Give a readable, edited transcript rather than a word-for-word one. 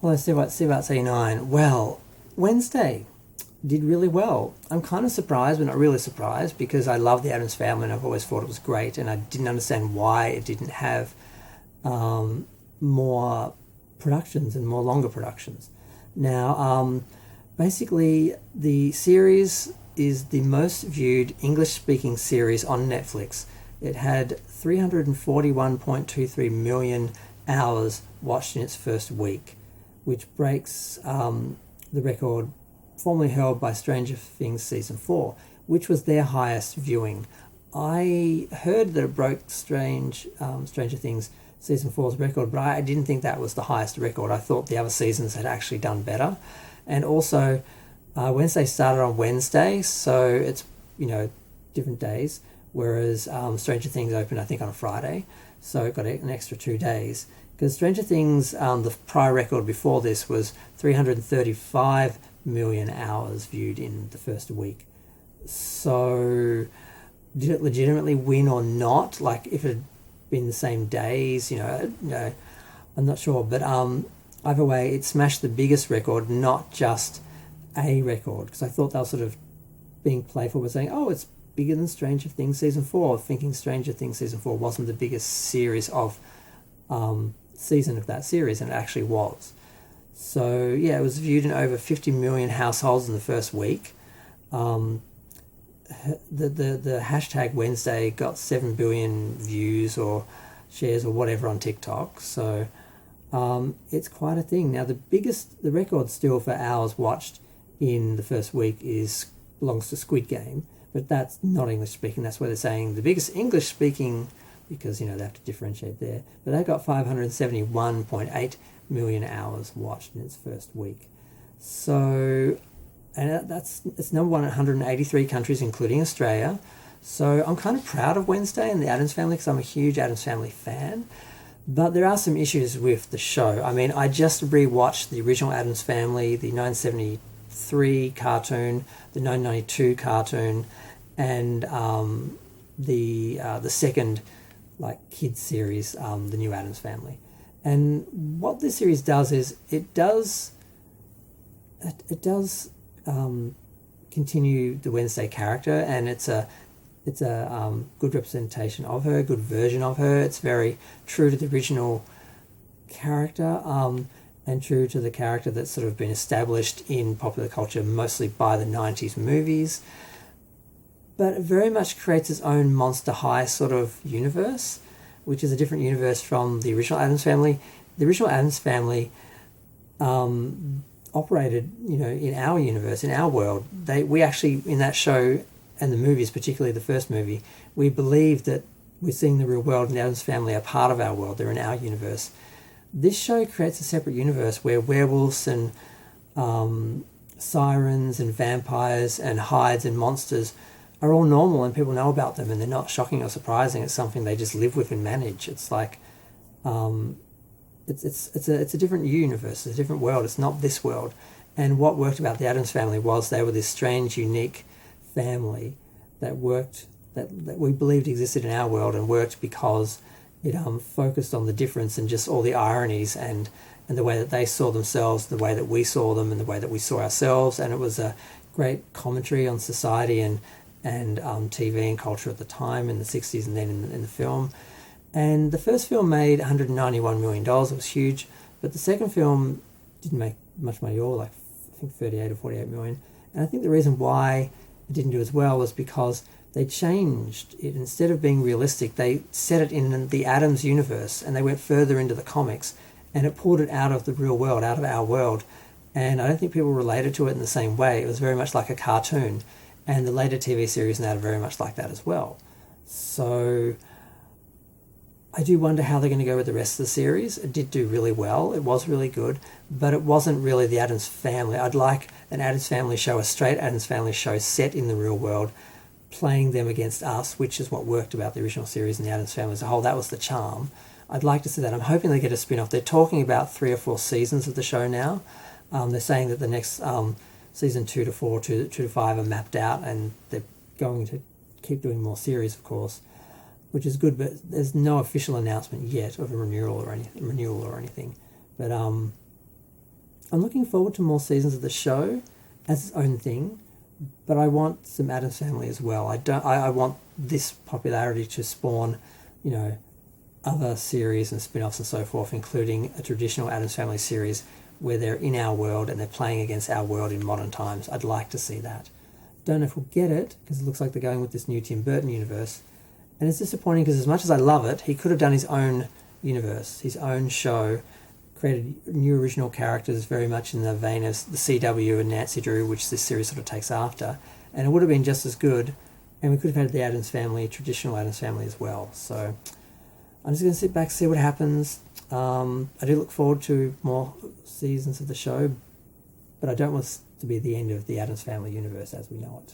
Well, let's see about C9. Well, Wednesday did really well. I'm kind of surprised, but not really surprised, because I love the Addams Family and I've always thought it was great, and I didn't understand why it didn't have more productions and more longer productions. Now, basically, the series is the most viewed English-speaking series on Netflix. It had 341.23 million hours watched in its first week, which breaks the record formerly held by Stranger Things Season 4, which was their highest viewing. I heard that it broke Stranger Things Season 4's record, but I didn't think that was the highest record. I thought the other seasons had actually done better. And also, Wednesday started on Wednesday, so it's, different days, whereas Stranger Things opened, I think, on a Friday, so it got an extra 2 days. Because Stranger Things, the prior record before this was 335 million hours viewed in the first week. So did it legitimately win or not? Like, if it had been the same days, I'm not sure. But either way, it smashed the biggest record, not just a record. Because I thought they were sort of being playful by saying, oh, it's bigger than Stranger Things Season 4, thinking Stranger Things Season 4 wasn't the biggest series of season of that series, and it actually was. So yeah, it was viewed in over 50 million households in the first week. The hashtag Wednesday got 7 billion views or shares or whatever on TikTok. So it's quite a thing. Now the record still for hours watched in the first week belongs to Squid Game, but that's not English speaking. That's where they're saying the biggest English speaking, because they have to differentiate there. But they got 571.8 million hours watched in its first week. So, and it's number one in 183 countries, including Australia. So I'm kind of proud of Wednesday and the Addams Family, because I'm a huge Addams Family fan. But there are some issues with the show. I mean, I just rewatched the original Addams Family, the 1973 cartoon, the 1992 cartoon, and the second kids series, the new Addams Family. And what this series does is it does continue the Wednesday character, and it's a good representation of her, good version of her. It's very true to the original character, and true to the character that's sort of been established in popular culture mostly by the 90s movies. But it very much creates its own Monster High sort of universe, which is a different universe from the original Addams Family. The original Addams Family operated, in our universe, in our world. We actually, in that show and the movies, particularly the first movie, we believe that we're seeing the real world and the Addams Family are part of our world. They're in our universe. This show creates a separate universe where werewolves and sirens and vampires and hides and monsters are all normal, and people know about them, and they're not shocking or surprising. It's something they just live with and manage. It's like, it's a different universe. It's a different world. It's not this world. And what worked about the Addams Family was they were this strange, unique family that worked, that we believed existed in our world, and worked because it focused on the difference and just all the ironies and the way that they saw themselves, the way that we saw them, and the way that we saw ourselves. And it was a great commentary on society and TV and culture at the time in the 60s, and then in the film. And the first film made $191 million. It was huge. But the second film didn't make much money at all, I think 38 or 48 million. And I think the reason why it didn't do as well was because they changed it. Instead of being realistic, they set it in the Addams universe, and they went further into the comics, and it pulled it out of the real world, out of our world. And I don't think people related to it in the same way. It was very much like a cartoon. And the later TV series now are very much like that as well. So I do wonder how they're going to go with the rest of the series. It did do really well. It was really good, but it wasn't really the Addams Family. I'd like an Addams Family show, a straight Addams Family show set in the real world, playing them against us, which is what worked about the original series and the Addams Family as a whole. That was the charm. I'd like to see that. I'm hoping they get a spin-off. They're talking about 3 or 4 seasons of the show now. They're saying that the next season 2 to 4, 2 to 5 are mapped out, and they're going to keep doing more series, of course, which is good. But there's no official announcement yet of a renewal or anything. But I'm looking forward to more seasons of the show as its own thing, but I want some Addams Family as well. I want this popularity to spawn, you know, other series and spin-offs and so forth, including a traditional Addams Family series where they're in our world and they're playing against our world in modern times. I'd like to see that. Don't know if we'll get it, because it looks like they're going with this new Tim Burton universe. And it's disappointing because as much as I love it, he could have done his own universe, his own show, created new original characters very much in the vein of the CW and Nancy Drew, which this series sort of takes after. And it would have been just as good. And we could have had the Addams Family, traditional Addams Family as well. So I'm just going to sit back, see what happens. I do look forward to more seasons of the show, but I don't want it to be the end of the Addams Family universe as we know it.